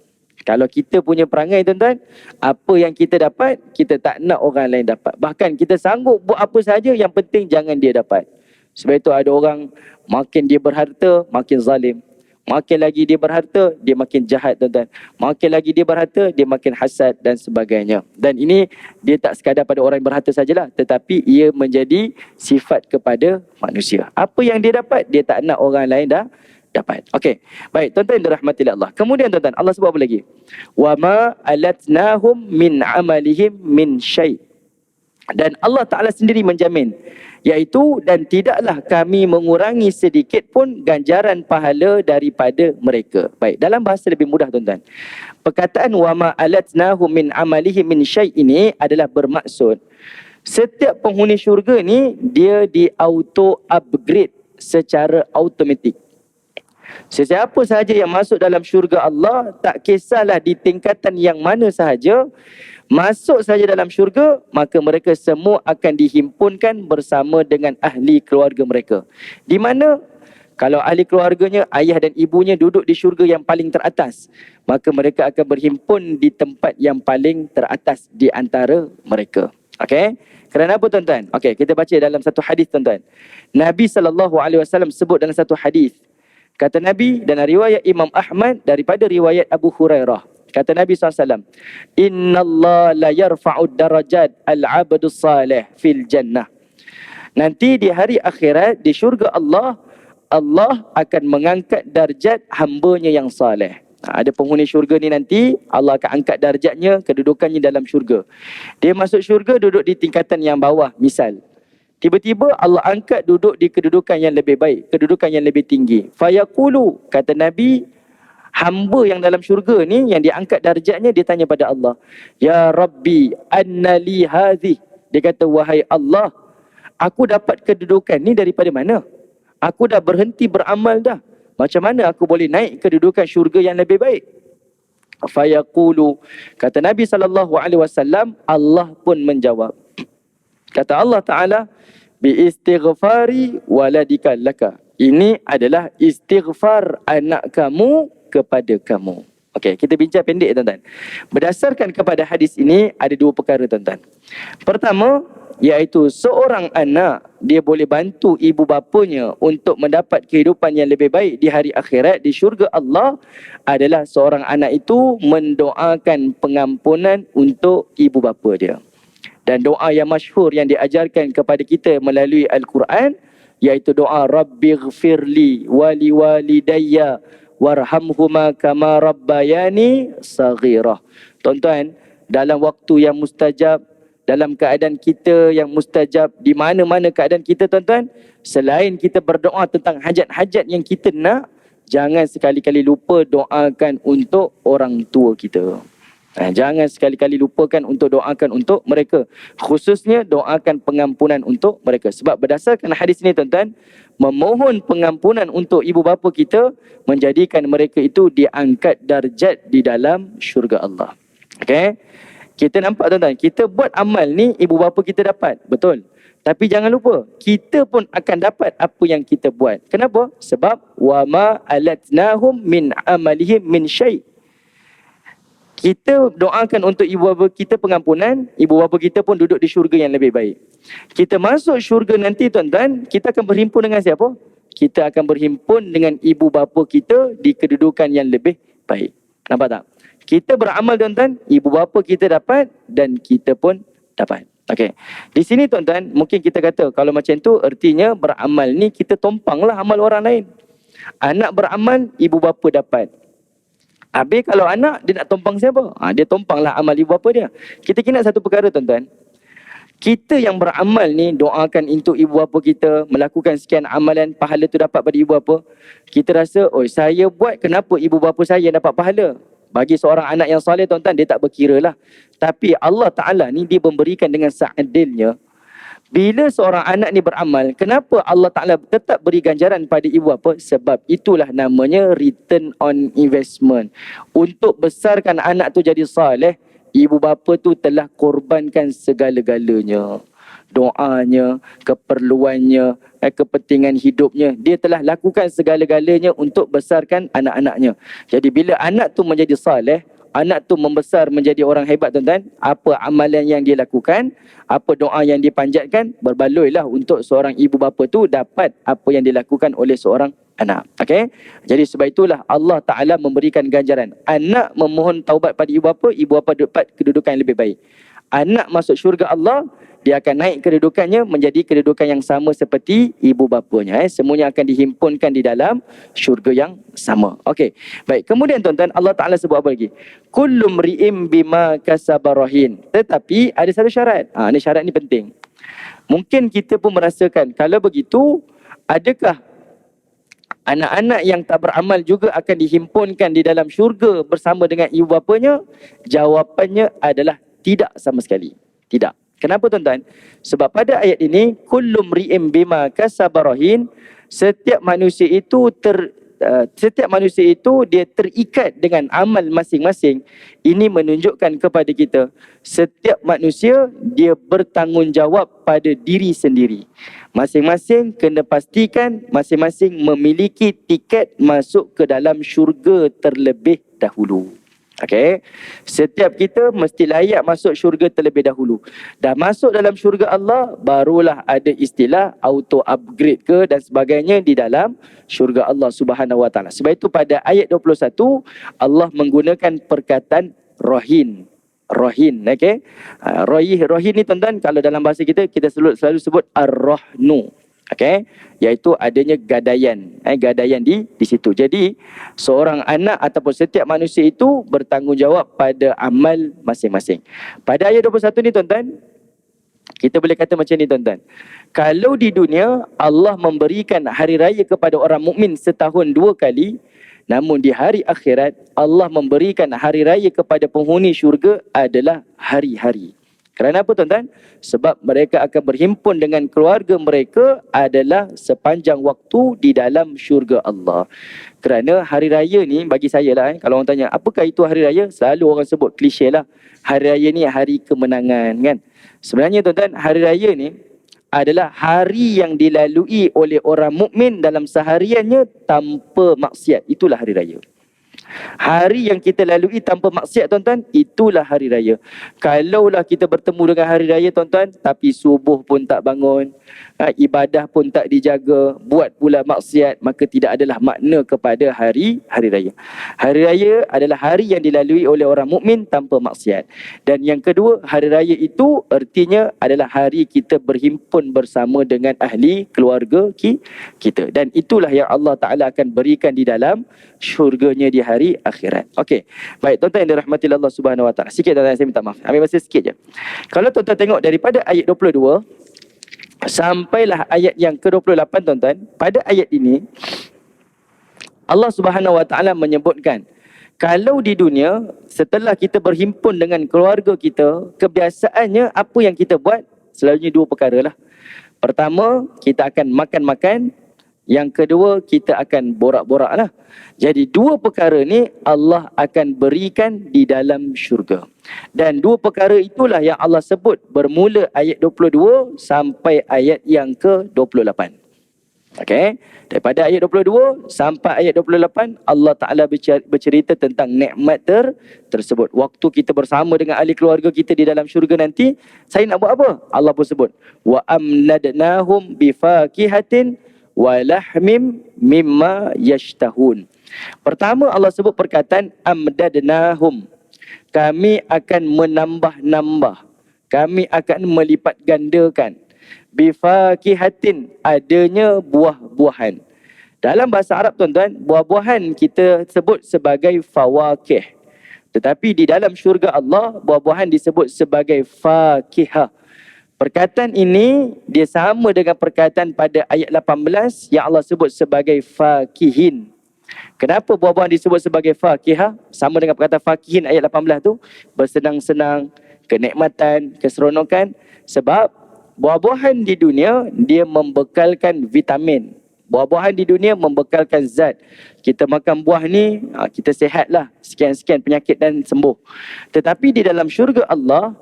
Speaker 1: Kalau kita punya perangai tuan-tuan, apa yang kita dapat, kita tak nak orang lain dapat. Bahkan kita sanggup buat apa saja, yang penting jangan dia dapat. Sebab itu ada orang, makin dia berharta, makin zalim. Makin lagi dia berharta, dia makin jahat tuan-tuan. Makin lagi dia berharta, dia makin hasad dan sebagainya. Dan ini dia tak sekadar pada orang yang berharta sajalah, tetapi ia menjadi sifat kepada manusia. Apa yang dia dapat, dia tak nak orang lain dah dapat. Okey. Baik, tuan-tuan yang dirahmati Allah. Kemudian tuan-tuan, Allah sebut apa lagi? Wa ma alatnahum min amalihim min syai'. Dan Allah Ta'ala sendiri menjamin, iaitu dan tidaklah kami mengurangi sedikit pun ganjaran pahala daripada mereka. Baik, dalam bahasa lebih mudah tuan-tuan, perkataan wa ma alatnahum min amalihim min syai' ini adalah bermaksud setiap penghuni syurga ni dia di auto upgrade secara automatik. Sesiapa sahaja yang masuk dalam syurga Allah, tak kisahlah di tingkatan yang mana sahaja, masuk saja dalam syurga, maka mereka semua akan dihimpunkan bersama dengan ahli keluarga mereka. Di mana? Kalau ahli keluarganya, ayah dan ibunya duduk di syurga yang paling teratas, maka mereka akan berhimpun di tempat yang paling teratas di antara mereka. Okey? Kerana apa tuan-tuan? Okey, kita baca dalam satu hadis tuan-tuan. Nabi SAW sebut dalam satu hadis. Kata Nabi, dan riwayat Imam Ahmad daripada riwayat Abu Hurairah. Kata Nabi SAW, Inna Allah la yarfa'ud darajat al-abdus salih fil jannah. Nanti di hari akhirat, di syurga Allah, Allah akan mengangkat darjat hambanya yang salih. Ada penghuni syurga ni nanti, Allah akan angkat darjatnya, kedudukannya dalam syurga. Dia masuk syurga, duduk di tingkatan yang bawah, misal. Tiba-tiba Allah angkat duduk di kedudukan yang lebih baik, kedudukan yang lebih tinggi. Fayaqulu, kata Nabi, hamba yang dalam syurga ni, yang diangkat darjatnya, dia tanya pada Allah, Ya Rabbi, anna li hadhi. Dia kata, wahai Allah, aku dapat kedudukan ni daripada mana? Aku dah berhenti beramal dah. Macam mana aku boleh naik kedudukan syurga yang lebih baik? Fayaqulu, kata Nabi SAW, Allah pun menjawab. Kata Allah Ta'ala, bi istighfari waladika laka. Ini adalah istighfar anak kamu kepada kamu. Okey, kita bincang pendek tuan-tuan. Berdasarkan kepada hadis ini, ada dua perkara tuan-tuan. Pertama, iaitu seorang anak dia boleh bantu ibu bapanya untuk mendapat kehidupan yang lebih baik di hari akhirat di syurga Allah, adalah seorang anak itu mendoakan pengampunan untuk ibu bapa dia. Dan doa yang masyhur yang diajarkan kepada kita melalui Al-Quran, iaitu doa Rabbighfirli wali walidayya warhamhuma kama rabbayani saghirah. Tuan-tuan, dalam waktu yang mustajab, dalam keadaan kita yang mustajab, di mana-mana keadaan kita tuan-tuan, selain kita berdoa tentang hajat-hajat yang kita nak, jangan sekali-kali lupa doakan untuk orang tua kita. Jangan sekali-kali lupakan untuk doakan untuk mereka. Khususnya doakan pengampunan untuk mereka. Sebab berdasarkan hadis ini tuan-tuan, memohon pengampunan untuk ibu bapa kita menjadikan mereka itu diangkat darjat di dalam syurga Allah. Okay? Kita nampak tuan-tuan, kita buat amal ni ibu bapa kita dapat. Betul. Tapi jangan lupa, kita pun akan dapat apa yang kita buat. Kenapa? Sebab wama alatnahum min amalihim min syai'. Kita doakan untuk ibu bapa kita pengampunan, ibu bapa kita pun duduk di syurga yang lebih baik. Kita masuk syurga nanti tuan-tuan, kita akan berhimpun dengan siapa? Kita akan berhimpun dengan ibu bapa kita di kedudukan yang lebih baik. Nampak tak? Kita beramal tuan-tuan, ibu bapa kita dapat dan kita pun dapat. Okey. Di sini tuan-tuan, mungkin kita kata kalau macam tu artinya beramal ni kita tompanglah amal orang lain. Anak beramal, ibu bapa dapat. Habis kalau anak, dia nak tompang siapa? Dia tompanglah amal ibu bapa dia. Kita kena satu perkara tuan-tuan. Kita yang beramal ni, doakan untuk ibu bapa kita, melakukan sekian amalan, pahala tu dapat pada ibu bapa. Kita rasa, oh saya buat, kenapa ibu bapa saya dapat pahala? Bagi seorang anak yang soleh tuan-tuan, dia tak berkira lah. Tapi Allah Ta'ala ni dia memberikan dengan seadilnya. Bila seorang anak ni beramal, kenapa Allah Ta'ala tetap beri ganjaran pada ibu bapa? Sebab itulah namanya return on investment. Untuk besarkan anak tu jadi soleh, ibu bapa tu telah korbankan segala-galanya. Doanya, keperluannya, kepentingan hidupnya. Dia telah lakukan segala-galanya untuk besarkan anak-anaknya. Jadi bila anak tu menjadi saleh, anak tu membesar menjadi orang hebat tuan-tuan, apa amalan yang dia lakukan, apa doa yang dipanjatkan, berbaloilah untuk seorang ibu bapa tu dapat apa yang dilakukan oleh seorang anak. Okey? Jadi sebab itulah Allah Ta'ala memberikan ganjaran. Anak memohon taubat pada ibu bapa dapat kedudukan yang lebih baik. Anak masuk syurga Allah, dia akan naik kedudukannya menjadi kedudukan yang sama seperti ibu bapanya. Semuanya akan dihimpunkan di dalam syurga yang sama. Okey. Baik, kemudian tuan-tuan, Allah Ta'ala sebut apa lagi? Kullu mri'im bima kasaba rahin. Tetapi ada satu syarat. Ini syarat ni penting. Mungkin kita pun merasakan, kalau begitu, adakah anak-anak yang tak beramal juga akan dihimpunkan di dalam syurga bersama dengan ibu bapanya? Jawapannya adalah tidak sama sekali. Tidak. Kenapa tuan-tuan? Sebab pada ayat ini, kullu mri'im bima kasaba rahin, setiap manusia itu dia terikat dengan amal masing-masing. Ini menunjukkan kepada kita, setiap manusia dia bertanggungjawab pada diri sendiri. Masing-masing kena pastikan masing-masing memiliki tiket masuk ke dalam syurga terlebih dahulu. Okey, setiap kita mesti layak masuk syurga terlebih dahulu. Dah masuk dalam syurga Allah, barulah ada istilah auto upgrade ke dan sebagainya di dalam syurga Allah Subhanahu Wa Taala. Sebab itu pada ayat 21 Allah menggunakan perkataan rohin. Rohin, okey. Rohin ni tuan-tuan, kalau dalam bahasa kita selalu sebut ar-rahnu. Okey, iaitu adanya gadaian, gadaian di situ. Jadi seorang anak ataupun setiap manusia itu bertanggungjawab pada amal masing-masing. Pada ayat 21 ni tuan-tuan, kita boleh kata macam ni tuan-tuan. Kalau di dunia Allah memberikan hari raya kepada orang mukmin setahun 2 kali, namun di hari akhirat Allah memberikan hari raya kepada penghuni syurga adalah hari-hari. Kerana apa tuan-tuan? Sebab mereka akan berhimpun dengan keluarga mereka adalah sepanjang waktu di dalam syurga Allah. Kerana hari raya ni bagi saya lah, kalau orang tanya apakah itu hari raya, selalu orang sebut klise lah. Hari raya ni hari kemenangan kan. Sebenarnya tuan-tuan, hari raya ni adalah hari yang dilalui oleh orang mukmin dalam sehariannya tanpa maksiat. Itulah hari raya. Hari yang kita lalui tanpa maksiat tuan-tuan, itulah hari raya. Kalaulah kita bertemu dengan hari raya tuan-tuan, tapi subuh pun tak bangun, ibadah pun tak dijaga, buat pula maksiat, maka tidak adalah makna kepada hari raya. Hari raya adalah hari yang dilalui oleh orang mukmin tanpa maksiat. Dan yang kedua, hari raya itu artinya adalah hari kita berhimpun bersama dengan ahli keluarga kita. Dan itulah yang Allah Ta'ala akan berikan di dalam syurganya di hari akhirat. Okey. Baik, tuan-tuan yang dirahmati Allah Subhanahu Wa Ta'ala. Sikit tuan-tuan, saya minta maaf. Ambil masa sikit je. Kalau tuan-tuan tengok daripada ayat 22 sampailah ayat yang ke-28 tuan-tuan, pada ayat ini Allah Subhanahu Wa Ta'ala menyebutkan, kalau di dunia setelah kita berhimpun dengan keluarga kita, kebiasaannya apa yang kita buat? Selalunya dua perkara lah. Pertama, kita akan makan-makan. Yang kedua, kita akan borak-borak lah. Jadi dua perkara ni Allah akan berikan di dalam syurga. Dan dua perkara itulah yang Allah sebut bermula ayat 22 sampai ayat yang ke-28. Okey, daripada ayat 22 sampai ayat 28 Allah Ta'ala bercerita tentang nikmat tersebut. Waktu kita bersama dengan ahli keluarga kita di dalam syurga nanti, saya nak buat apa? Allah pun sebut, wa amnadnahum bifakihatin wa lahmim mimma yashtahun. Pertama Allah sebut perkataan amdadnahum. Kami akan menambah-nambah. Kami akan melipat gandakan. Bifakihatin, adanya buah-buahan. Dalam bahasa Arab tuan-tuan, buah-buahan kita sebut sebagai fawakih. Tetapi di dalam syurga Allah, buah-buahan disebut sebagai fakihah. Perkataan ini dia sama dengan perkataan pada ayat 18 yang Allah sebut sebagai fakihin. Kenapa buah-buahan disebut sebagai fakihah? Sama dengan perkataan fakihin ayat 18 tu, bersenang-senang, kenikmatan, keseronokan. Sebab buah-buahan di dunia dia membekalkan vitamin. Buah-buahan di dunia membekalkan zat. Kita makan buah ni, kita sihatlah, sekian-sekian penyakit dan sembuh. Tetapi di dalam syurga Allah,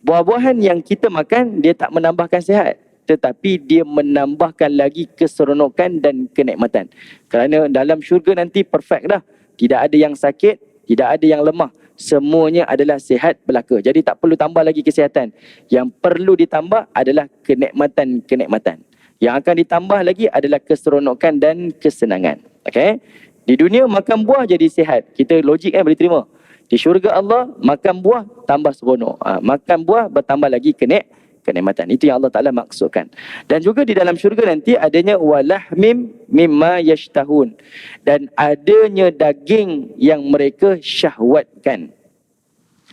Speaker 1: buah-buahan yang kita makan, dia tak menambahkan sihat. Tetapi dia menambahkan lagi keseronokan dan kenikmatan. Kerana dalam syurga nanti perfect dah. Tidak ada yang sakit, tidak ada yang lemah. Semuanya adalah sihat belaka. Jadi tak perlu tambah lagi kesihatan. Yang perlu ditambah adalah kenikmatan-kenikmatan. Yang akan ditambah lagi adalah keseronokan dan kesenangan. Okay? Di dunia makan buah jadi sihat. Kita logik boleh terima. Di syurga Allah, makan buah tambah seronok. Makan buah bertambah lagi kenikmatan. Itu yang Allah Ta'ala maksudkan. Dan juga di dalam syurga nanti adanya walahmim mimma yashtahun. Dan adanya daging yang mereka syahwatkan.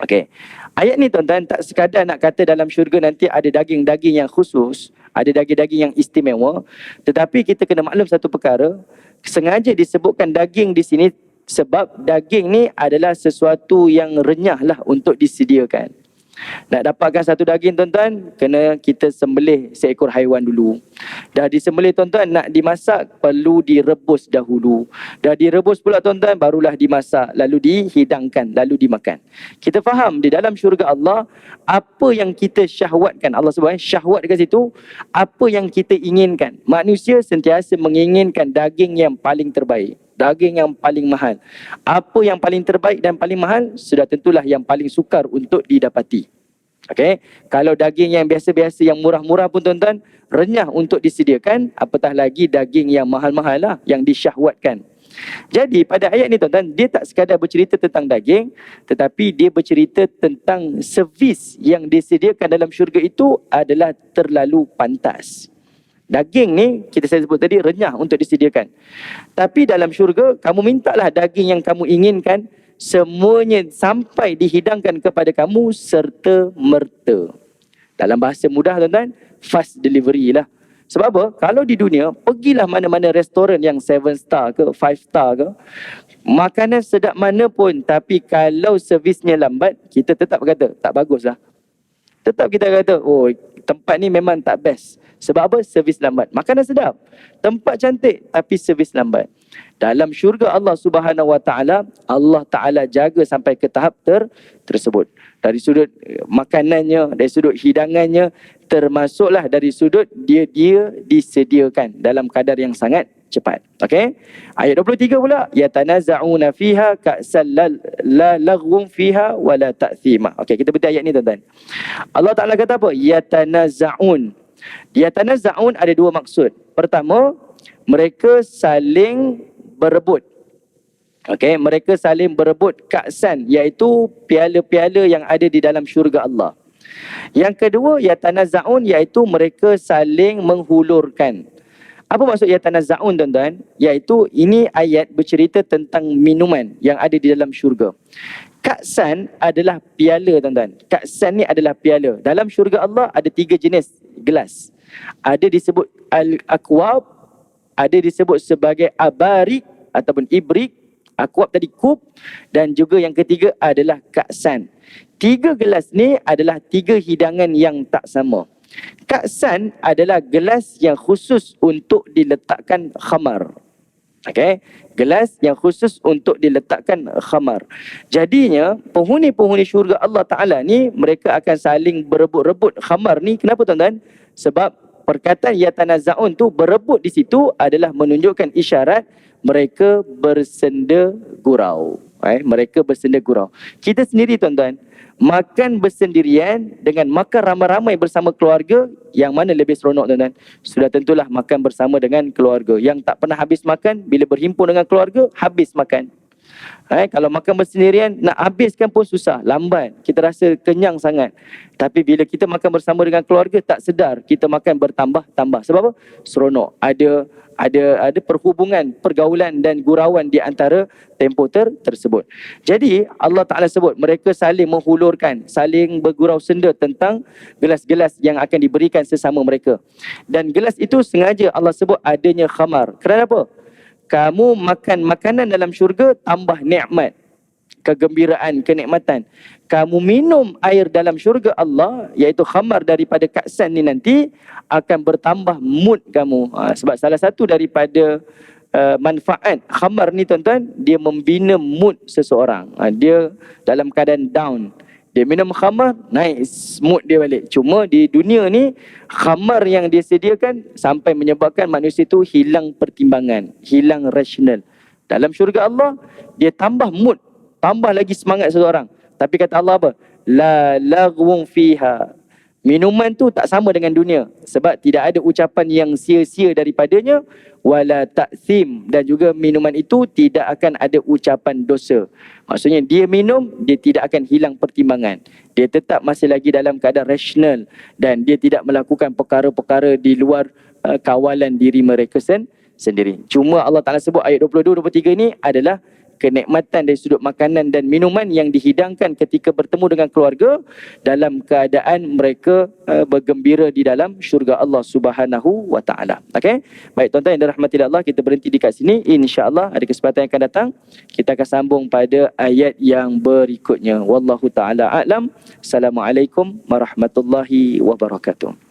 Speaker 1: Okey. Ayat ni tuan-tuan tak sekadar nak kata dalam syurga nanti ada daging-daging yang khusus, ada daging-daging yang istimewa. Tetapi kita kena maklum satu perkara, sengaja disebutkan daging di sini sebab daging ni adalah sesuatu yang renyah lah untuk disediakan. Nak dapatkan satu daging tuan-tuan, kena kita sembelih seekor haiwan dulu. Dah disembelih tuan-tuan, nak dimasak perlu direbus dahulu. Dah direbus pula tuan-tuan, barulah dimasak, lalu dihidangkan, lalu dimakan. Kita faham di dalam syurga Allah, apa yang kita syahwatkan, Allah sebut syahwat dekat situ, apa yang kita inginkan. Manusia sentiasa menginginkan daging yang paling terbaik, daging yang paling mahal. Apa yang paling terbaik dan paling mahal, sudah tentulah yang paling sukar untuk didapati. Okey, kalau daging yang biasa-biasa, yang murah-murah pun tuan-tuan, renyah untuk disediakan, apatah lagi daging yang mahal-mahal lah, yang disyahwatkan. Jadi pada ayat ni tuan-tuan, dia tak sekadar bercerita tentang daging, tetapi dia bercerita tentang servis yang disediakan dalam syurga itu adalah terlalu pantas. Daging ni, saya sebut tadi, renyah untuk disediakan. Tapi dalam syurga, kamu mintalah daging yang kamu inginkan, semuanya sampai dihidangkan kepada kamu serta merta. Dalam bahasa mudah tuan-tuan, fast delivery lah. Sebab apa? Kalau di dunia, pergilah mana-mana restoran yang 7 star ke, 5 star ke, makanan sedap mana pun, tapi kalau servisnya lambat, kita tetap kata, tak bagus lah. Tetap kita kata, oh tempat ni memang tak best. Sebab apa? Servis lambat. Makanan sedap, tempat cantik, tapi servis lambat. Dalam syurga Allah Subhanahu Wa Ta'ala, Allah Ta'ala jaga sampai ke tahap tersebut. Dari sudut makanannya, dari sudut hidangannya, termasuklah dari sudut dia disediakan dalam kadar yang sangat cepat. Okey. Ayat 23 pula, yatanaza'una fiha ka'sal la laghwun fiha wala ta'thima. Okey, kita berhenti ayat ni tuan-tuan. Allah Taala kata apa? Yatanaza'un. Yatanaza'un ada dua maksud. Pertama, mereka saling berebut. Okey, mereka saling berebut ka'san, iaitu piala-piala yang ada di dalam syurga Allah. Yang kedua, yatanaza'un, iaitu mereka saling menghulurkan. Apa maksud yatanaza'un tuan-tuan? Iaitu ini ayat bercerita tentang minuman yang ada di dalam syurga. Ka'san adalah piala tuan-tuan. Ka'san ni adalah piala. Dalam syurga Allah ada 3 jenis gelas. Ada disebut al-akwab, ada disebut sebagai abarik ataupun ibrik. Akwab tadi kub, dan juga yang ketiga adalah ka'san. 3 gelas ni adalah 3 hidangan yang tak sama. Ka'san adalah gelas yang khusus untuk diletakkan khamar. Okey, gelas yang khusus untuk diletakkan khamar. Jadinya penghuni-penghuni syurga Allah Taala ni mereka akan saling berebut-rebut khamar ni. Kenapa tuan-tuan? Sebab perkataan yatanaza'un tu, berebut di situ adalah menunjukkan isyarat mereka bersenda gurau. Mereka bersenda gurau. Kita sendiri tuan-tuan, makan bersendirian dengan makan ramai-ramai bersama keluarga, yang mana lebih seronok tuan-tuan? Sudah tentulah makan bersama dengan keluarga. Yang tak pernah habis makan, bila berhimpun dengan keluarga, habis makan. Kalau makan bersendirian, nak habiskan pun susah, lambat. Kita rasa kenyang sangat. Tapi bila kita makan bersama dengan keluarga, tak sedar kita makan bertambah-tambah. Sebab apa? Seronok. Ada perhubungan, pergaulan dan gurauan di antara tempoh tersebut. Jadi Allah Ta'ala sebut mereka saling menghulurkan, saling bergurau senda tentang gelas-gelas yang akan diberikan sesama mereka. Dan gelas itu sengaja Allah sebut adanya khamar. Kerana apa? Kamu makan makanan dalam syurga, tambah nikmat, kegembiraan, kenikmatan. Kamu minum air dalam syurga Allah, iaitu khamar daripada ka'san ni, nanti akan bertambah mood kamu. Sebab salah satu daripada manfaat khamar ni tuan-tuan, dia membina mood seseorang. Dia dalam keadaan down, dia minum khamar, naik mood dia balik. Cuma di dunia ni, khamar yang dia sediakan sampai menyebabkan manusia tu hilang pertimbangan, hilang rasional. Dalam syurga Allah, dia tambah mood, tambah lagi semangat seseorang. Tapi kata Allah apa? La laghwun fiha. Minuman tu tak sama dengan dunia. Sebab tidak ada ucapan yang sia-sia daripadanya. Wala ta'thim. Dan juga minuman itu tidak akan ada ucapan dosa. Maksudnya dia minum, dia tidak akan hilang pertimbangan. Dia tetap masih lagi dalam keadaan rasional. Dan dia tidak melakukan perkara-perkara di luar kawalan diri mereka sendiri. Cuma Allah Ta'ala sebut ayat 22-23 ni adalah kenikmatan dari sudut makanan dan minuman yang dihidangkan ketika bertemu dengan keluarga dalam keadaan mereka bergembira di dalam syurga Allah Subhanahu wa Ta'ala. Okey? Baik tuan-tuan yang dirahmati Allah, kita berhenti dekat sini. Insya-Allah ada kesempatan yang akan datang kita akan sambung pada ayat yang berikutnya. Wallahu taala a'lam. Assalamualaikum warahmatullahi wabarakatuh.